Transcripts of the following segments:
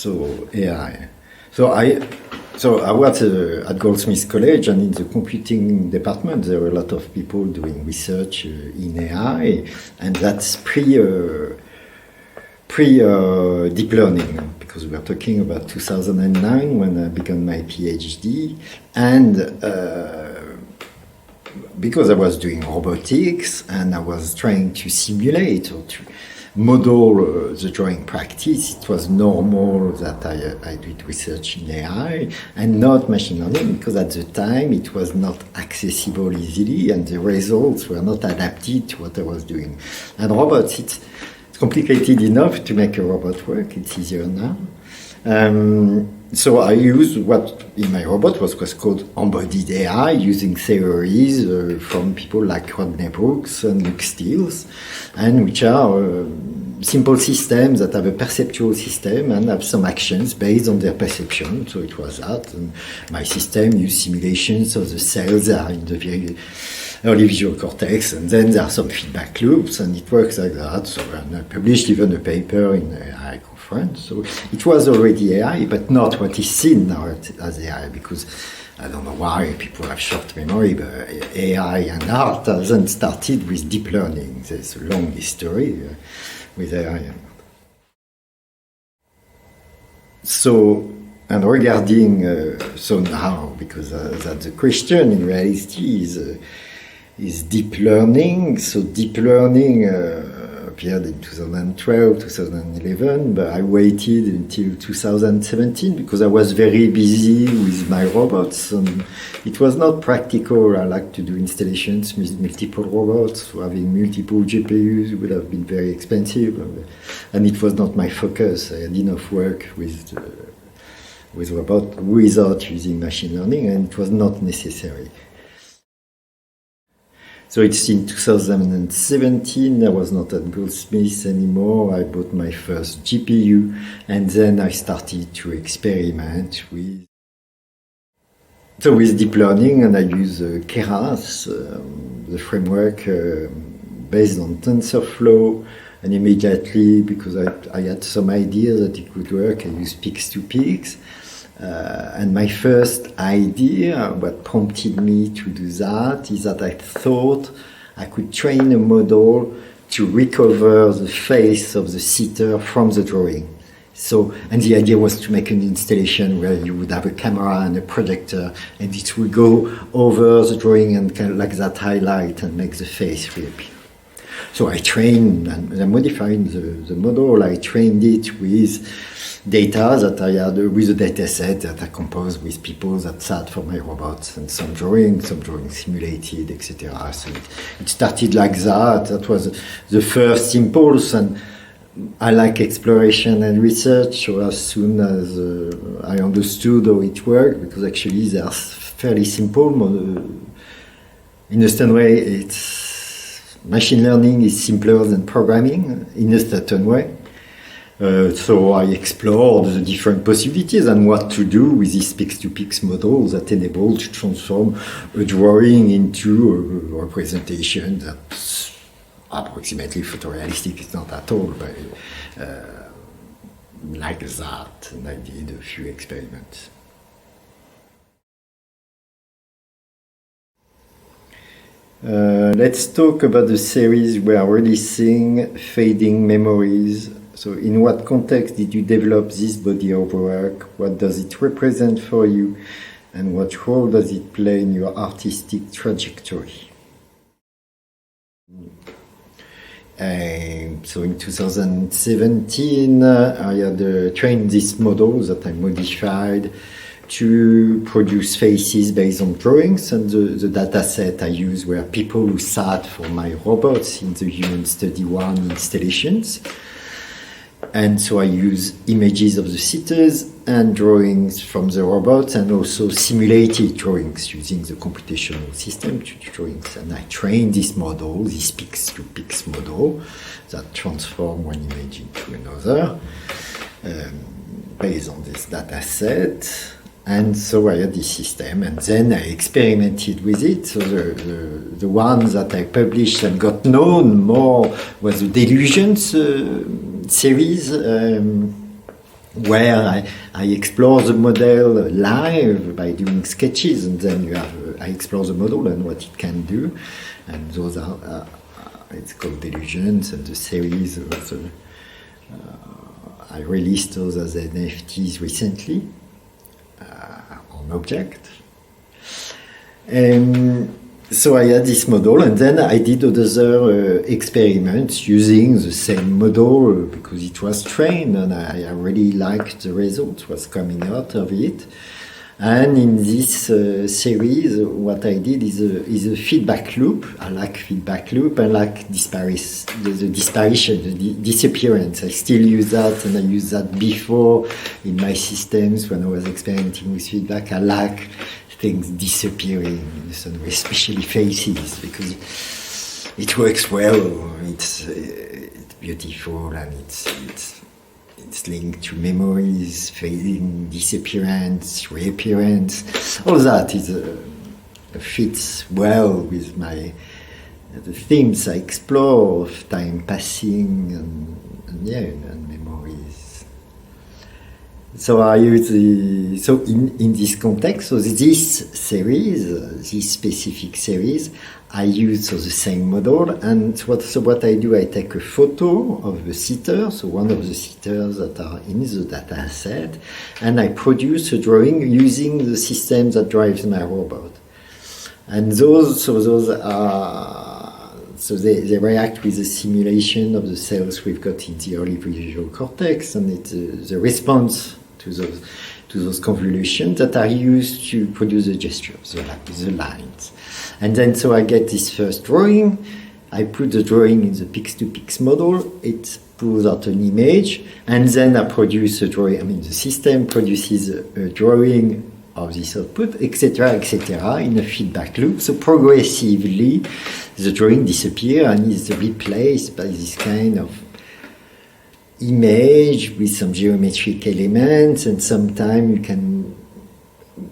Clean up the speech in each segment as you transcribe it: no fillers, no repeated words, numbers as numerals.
So AI. So I was at Goldsmiths College, and in the computing department, there were a lot of people doing research in AI, and that's deep learning, because we are talking about 2009 when I began my PhD, and because I was doing robotics and I was trying to simulate or to model the drawing practice, it was normal that I did research in AI and not machine learning, because at the time it was not accessible easily and the results were not adapted to what I was doing. And robots, it's complicated enough to make a robot work, it's easier now. So I used what in my robot was called embodied AI, using theories from people like Rodney Brooks and Nunc, and which are simple systems that have a perceptual system and have some actions based on their perception. So it was that. And my system used simulations of the cells that are in the very early visual cortex, and then there are some feedback loops, and it works like that. So I published even a paper in AI conference. So it was already AI, but not what is seen now as AI, because I don't know why people have short memory, but AI and art hasn't started with deep learning. There's a long history with AI and art. So, and regarding, so now, because that's the question in reality, is deep learning. So deep learning appeared in 2012, 2011, but I waited until 2017 because I was very busy with my robots, and it was not practical. I like to do installations with multiple robots, so having multiple GPUs would have been very expensive, and it was not my focus. I had enough work with robots without using machine learning, and it was not necessary. So it's in 2017, I was not at Goldsmiths anymore. I bought my first GPU, and then I started to experiment with deep learning, and I use Keras, the framework based on TensorFlow, and immediately, because I had some idea that it could work, I used Pix2Pix. And my first idea, what prompted me to do that, is that I thought I could train a model to recover the face of the sitter from the drawing. So, and the idea was to make an installation where you would have a camera and a projector, and it would go over the drawing and kind of like that highlight and make the face reappear. So I trained and I modified the model. I trained it with data that I had, with a data set that I composed with people that sat for my robots, and some drawings simulated, etc. So it started like that. That was the first impulse, and I like exploration and research. So as soon as I understood how it worked, because actually they are fairly simple. In a certain way, machine learning is simpler than programming in a certain way. So I explored the different possibilities and what to do with this Pix2Pix model that enabled to transform a drawing into a representation that's approximately photorealistic. It's not at all, but like that. And I did a few experiments. Let's talk about the series we are releasing, Fading Memories. So in what context did you develop this body of work? What does it represent for you? And what role does it play in your artistic trajectory? So in 2017, I had trained this model that I modified to produce faces based on drawings, and the data set I used were people who sat for my robots in the Human Study 1 installations. And so I use images of the sitters and drawings from the robots, and also simulated drawings using the computational system to do drawings. And I trained this model, this Pix2Pix model, that transforms one image into another based on this data set. And so I had this system, and then I experimented with it. So the ones that I published and got known more was the Delusions series. where I explore the model live by doing sketches, and then I explore the model and what it can do, and those are it's called Delusions, and the series of I released those as NFTs recently on Object. So I had this model, and then I did other experiments using the same model because it was trained, and I really liked the results was coming out of it. And in this series, what I did is a feedback loop. I like feedback loop. I like the disparition, the disappearance. I still use that, and I used that before in my systems when I was experimenting with feedback. I like things disappearing, especially faces, because it works well. It's beautiful, and it's linked to memories, fading, disappearance, reappearance. All that fits well with the themes I explore of time passing and memories. So I use in this context. So this series, this specific series, I use the same model. And what I do, I take a photo of the sitter, so one of the sitters that are in the data set, and I produce a drawing using the system that drives my robot. And they react with the simulation of the cells we've got in the early visual cortex, and it's the response to those convolutions that are used to produce the gestures, the lines. And then so I get this first drawing, I put the drawing in the Pix2Pix model, it pulls out an image, and then I produce a drawing, the system produces a drawing of this output, etc., in a feedback loop. So progressively, the drawing disappears and is replaced by this kind of image with some geometric elements, and sometimes you can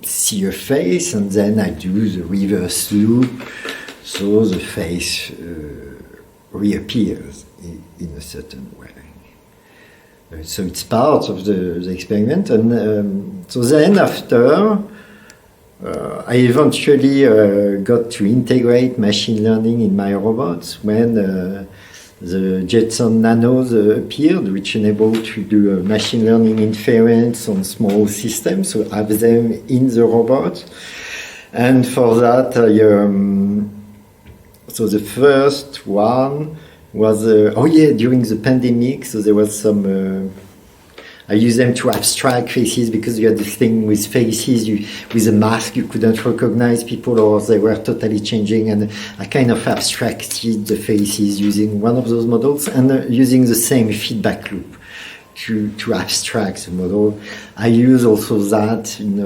see a face, and then I do the reverse loop, so the face reappears in a certain way. So it's part of the experiment, and so then after I eventually got to integrate machine learning in my robots when the Jetson Nanos appeared, which enabled to do machine learning inference on small systems, so have them in the robot. And for that, so the first one was, during the pandemic, so there was some, I used them to abstract faces because you had this thing with faces, with a mask you couldn't recognize people or they were totally changing, and I kind of abstracted the faces using one of those models and using the same feedback loop to abstract the model. I use also that in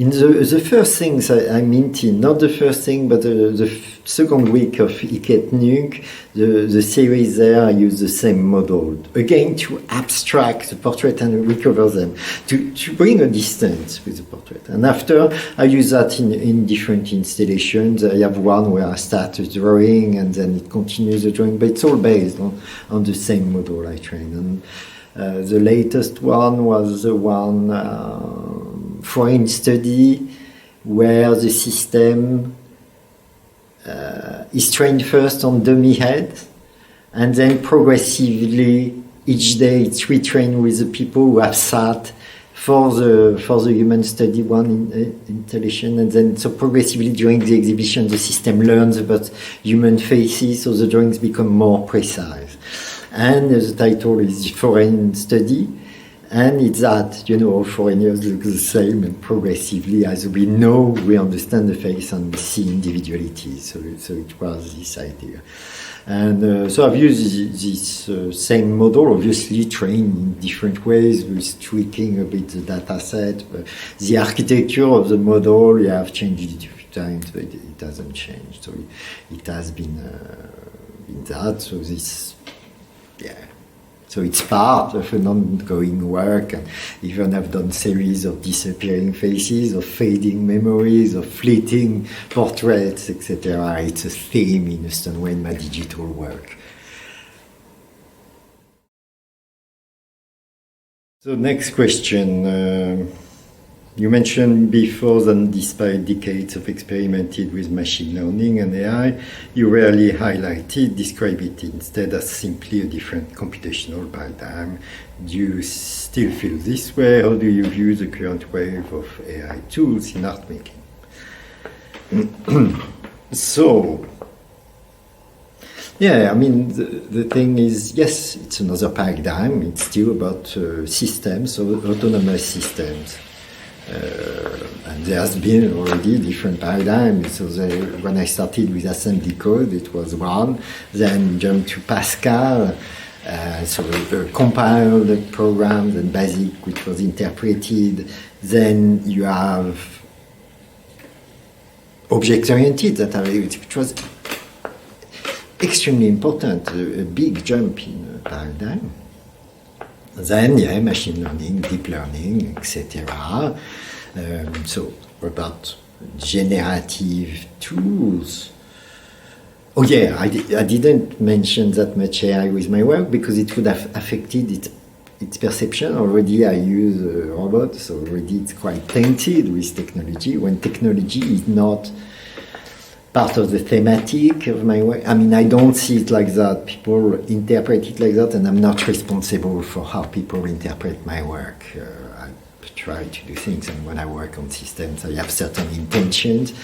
the first things I minted, not the first thing, but the second week of ICET Nunc, the series there, I use the same model, again to abstract the portrait and recover them, to bring a distance with the portrait. And after, I use that in different installations. I have one where I start a drawing and then it continues the drawing, but it's all based on the same model I trained. And the latest one was the one foreign study where the system is trained first on dummy head, and then progressively each day it's retrained with the people who have sat for the human study one installation, and then so progressively during the exhibition the system learns about human faces, so the drawings become more precise. And the title is Foreign Study, and it's that, all foreigners look the same, and progressively, as we know, we understand the face and we see individuality. So it was this idea. And so I've used this same model, obviously trained in different ways, with tweaking a bit the data set. But the architecture of the model, I've changed it a few times, but it hasn't changed. So it has been that. So this, So it's part of an ongoing work, and even I've done series of disappearing faces, of fading memories, of fleeting portraits, etc. It's a theme in a certain way in my digital work. So next question. You mentioned before that despite decades of experimented with machine learning and AI, you rarely describe it instead as simply a different computational paradigm. Do you still feel this way? How do you view the current wave of AI tools in art making? So, yeah, I mean, the thing is, yes, it's another paradigm. It's still about systems, so autonomous systems. And there has been already different paradigms. So when I started with assembly code, it was one. Then jumped to Pascal, so compiled programs and BASIC, which was interpreted. Then you have object-oriented, which was extremely important, a big jump in paradigm. Then, yeah, machine learning, deep learning, etc. So about generative tools. Oh yeah, I didn't mention that much AI with my work because it would have affected its perception. Already I use robots, so already it's quite tainted with technology, when technology is not part of the thematic of my work. I mean, I don't see it like that. People interpret it like that, and I'm not responsible for how people interpret my work. I try to do things, and when I work on systems, I have certain intentions.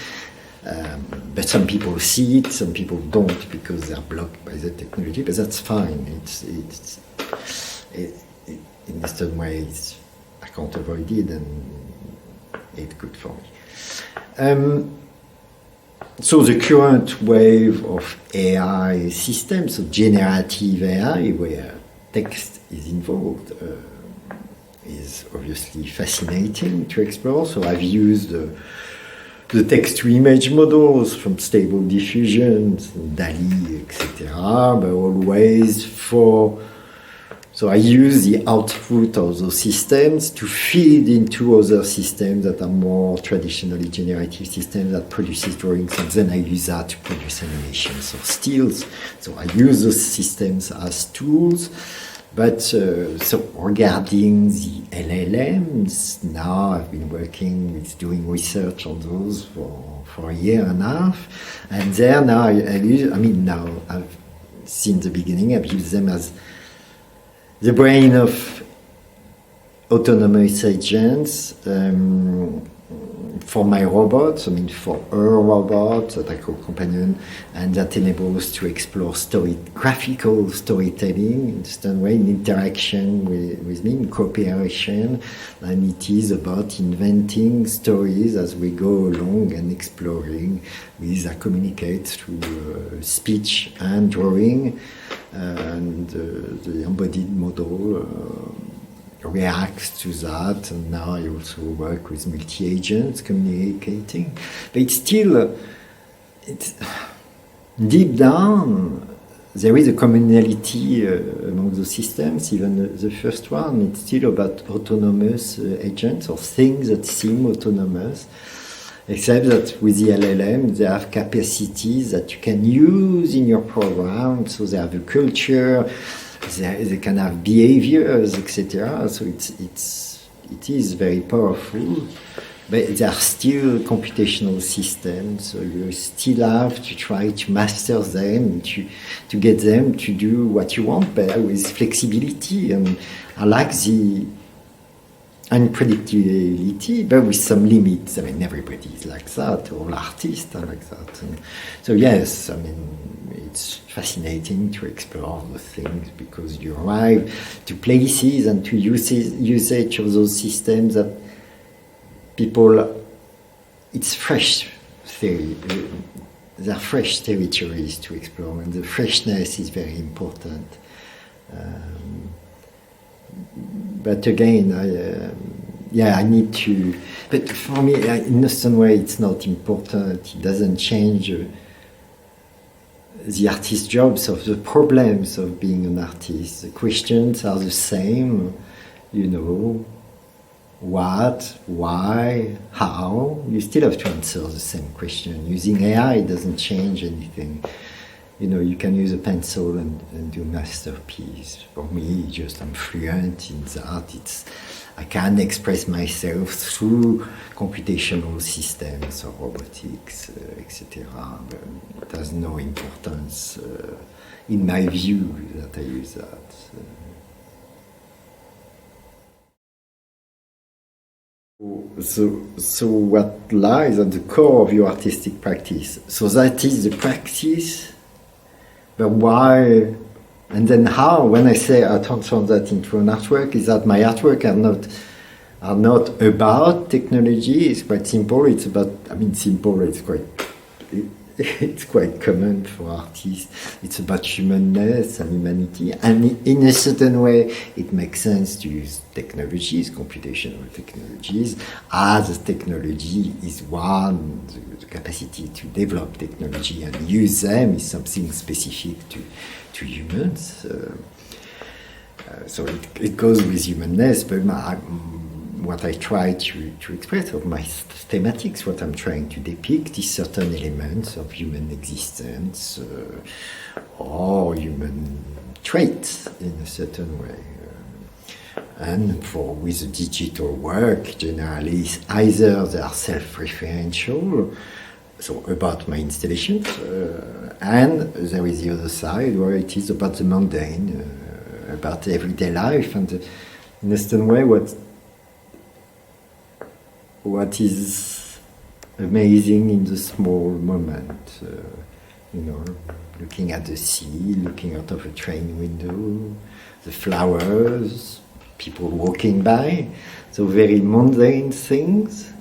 But some people see it, some people don't because they're blocked by the technology. But that's fine. In a certain way, I can't avoid it, and it's good for me. So the current wave of AI systems, so generative AI, where text is involved, is obviously fascinating to explore. So I've used the text-to-image models from Stable Diffusion, DALL-E, etc., but always so I use the output of those systems to feed into other systems that are more traditionally generative systems that produces drawings, and then I use that to produce animations or stills. So I use those systems as tools. But so regarding the LLMs, now I've been working with doing research on those for a year and a half, and there now since the beginning I've used them as the brain of autonomous agents for my robots, for a robot that I call companion, and that enables to explore graphical storytelling in a certain way, in interaction with me, in cooperation, and it is about inventing stories as we go along and exploring with I communicate through speech and drawing, and the embodied model reacts to that, and now I also work with multi-agents communicating. But it's still, deep down, there is a commonality among the systems, even the first one. It's still about autonomous agents or things that seem autonomous, except that with the LLM, they have capacities that you can use in your program, so they have a culture, they can have behaviors, etc. So it is very powerful, but they are still computational systems. So you still have to try to master them, to get them to do what you want, but with flexibility. And I like the unpredictability, but with some limits. Everybody is like that. All artists are like that. And so yes, it's fascinating to explore the things because you arrive to places and to usage of those systems that people, it's fresh theory. There are fresh territories to explore, and the freshness is very important. But again, I need to. But for me, in a certain way, it's not important. It doesn't change the artist's jobs of the problems of being an artist. The questions are the same, what, why, how. You still have to answer the same question. Using AI doesn't change anything. you know, you can use a pencil and do masterpiece. For me, just I'm fluent in that. I can express myself through computational systems or robotics, etc. It has no importance in my view that I use that. So what lies at the core of your artistic practice? So that is the practice, but why? And then how? When I say I transform that into an artwork, is that my artwork are not about technology? It's quite simple. It's about, I mean, simple. It's quite common for artists. It's about humanness and humanity, and in a certain way, it makes sense to use technologies, computational technologies, as technology is one. The capacity to develop technology and use them is something specific to humans. So it goes with humanness, but what I try to express of my thematics, what I'm trying to depict is certain elements of human existence or human traits in a certain way. And with the digital work, generally, either they are self-referential, so about my installations, and there is the other side where it is about the mundane, about everyday life, and in a certain way what is amazing in the small moment, you know, looking at the sea, looking out of a train window, the flowers, people walking by, so very mundane things.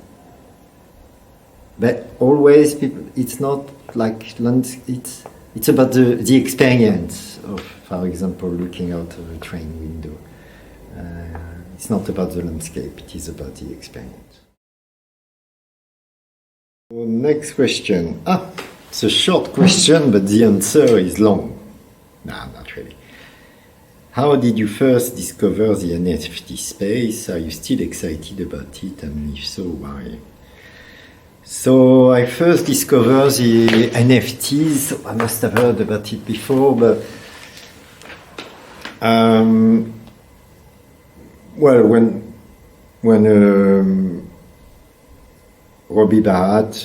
But always, it's not like it's about the experience of, for example, looking out of a train window. It's not about the landscape; it is about the experience. Next question. It's a short question, but the answer is long. No, not really. How did you first discover the NFT space? Are you still excited about it, and if so, why? So I first discovered the NFTs. I must have heard about it before, but well, when Robbie Barrett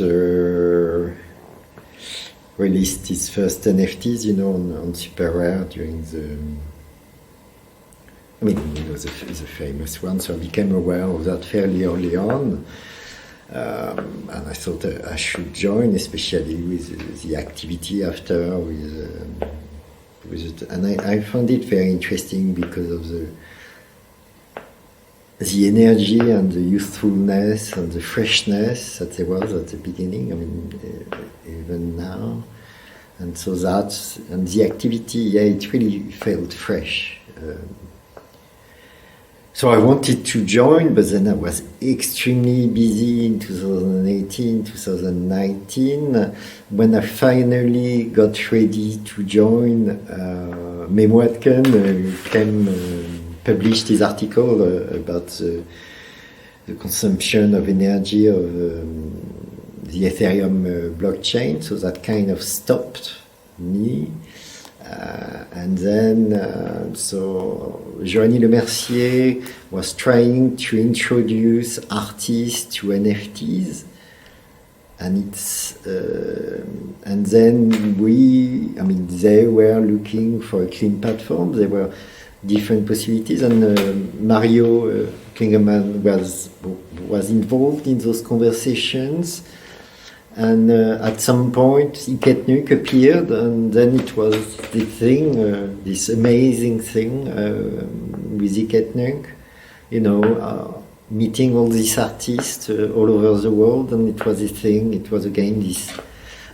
released his first NFTs, you know, on Super Rare during the, I mean, you know, the famous one. So I became aware of that fairly early on, and I thought I should join, especially with the activity after. And I found it very interesting because of the energy and the youthfulness and the freshness that there was at the beginning, I mean, even now. And so and the activity, yeah, it really felt fresh. So I wanted to join, but then I was extremely busy in 2018, 2019. When I finally got ready to join, Memo Watken published his article about the consumption of energy of the Ethereum blockchain, so that kind of stopped me. And then, so Joanie Lemercier was trying to introduce artists to NFTs, and and then they were looking for a clean platform. There were different possibilities, and Mario Klingerman was involved in those conversations. And at some point, Nunc appeared, and then it was the thing, this amazing thing with Nunc, you know, meeting all these artists all over the world, and it was a thing. It was again this.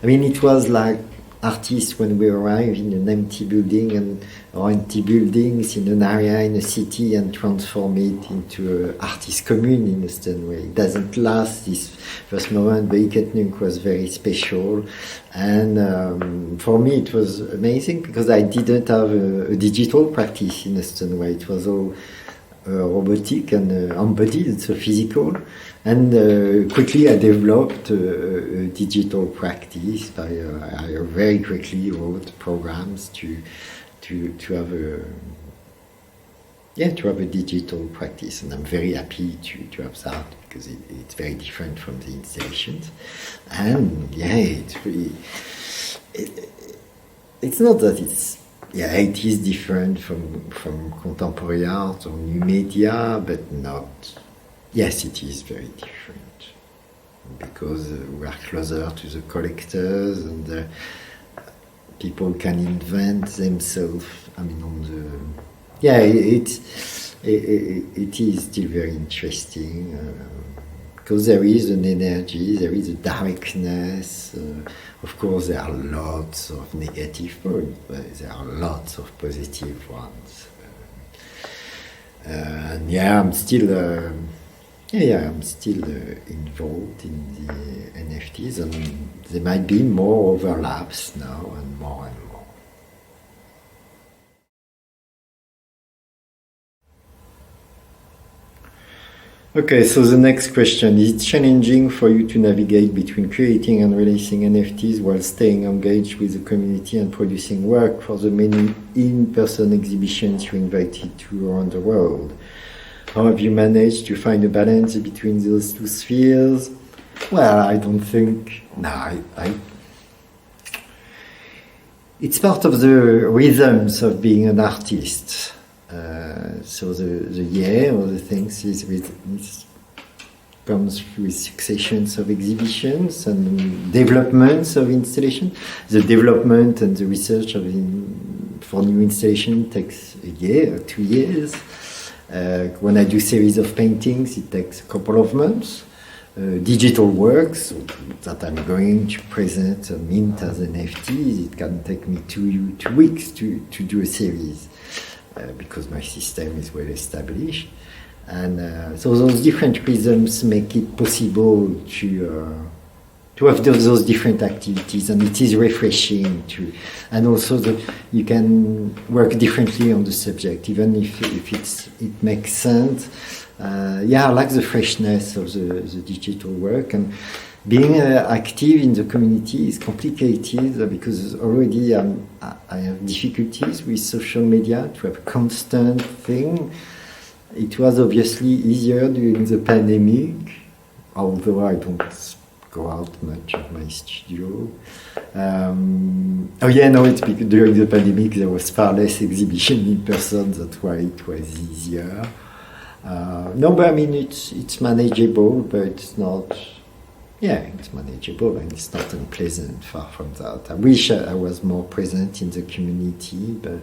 I mean, it was like artists when we arrive in an empty building or empty buildings in an area in a city and transform it into an artist commune in a certain way. It doesn't last this first moment, but Nunc was very special, and for me it was amazing because I didn't have a digital practice in a certain way. It was all robotic and embodied, so physical. And quickly I developed a digital practice. I very quickly wrote programs to have a digital practice, and I'm very happy to have that because it's very different from the installations. And it's not that it is different from contemporary art or new media, but not. Yes, it is very different because we are closer to the collectors, and people can invent themselves. I mean, it is still very interesting because there is an energy, there is a darkness. Of course, there are lots of negative points, but there are lots of positive ones. And I'm still involved in the NFTs, and there might be more overlaps now and more and more. Okay, so the next question: is it challenging for you to navigate between creating and releasing NFTs while staying engaged with the community and producing work for the many in-person exhibitions you're invited to around the world? How have you managed to find a balance between those two spheres? Well, I don't think... It's part of the rhythms of being an artist. So the year or the things comes with successions of exhibitions and developments of installation. The development and the research for new installation takes a year or 2 years. When I do series of paintings, it takes a couple of months. Digital works that I'm going to present or mint as NFTs, it can take me 2 weeks to do a series. Because my system is well established, and so those different rhythms make it possible to have those different activities, and it is refreshing and also you can work differently on the subject, even if it makes sense. I like the freshness of the digital work, and being active in the community is complicated because already I have difficulties with social media to have a constant thing. It was obviously easier during the pandemic, although I don't go out much of my studio. It's because during the pandemic there was far less exhibition in person, that's why it was easier. But I mean it's manageable, but it's not... it's manageable and it's not unpleasant, far from that. I wish I was more present in the community, but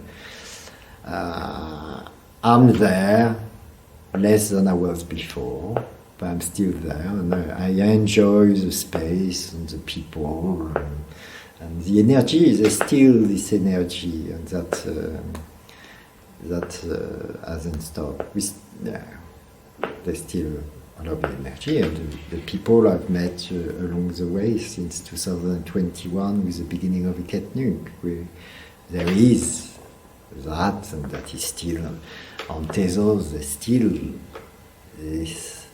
I'm there less than I was before, but I'm still there, and I enjoy the space and the people, and the energy. There's still this energy, and that hasn't stopped. There's still a lot of energy, and the people I've met along the way since 2021 with the beginning of Nunc, there is that, and that is still on Tezos. There's still this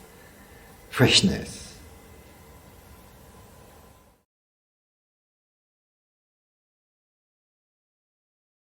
freshness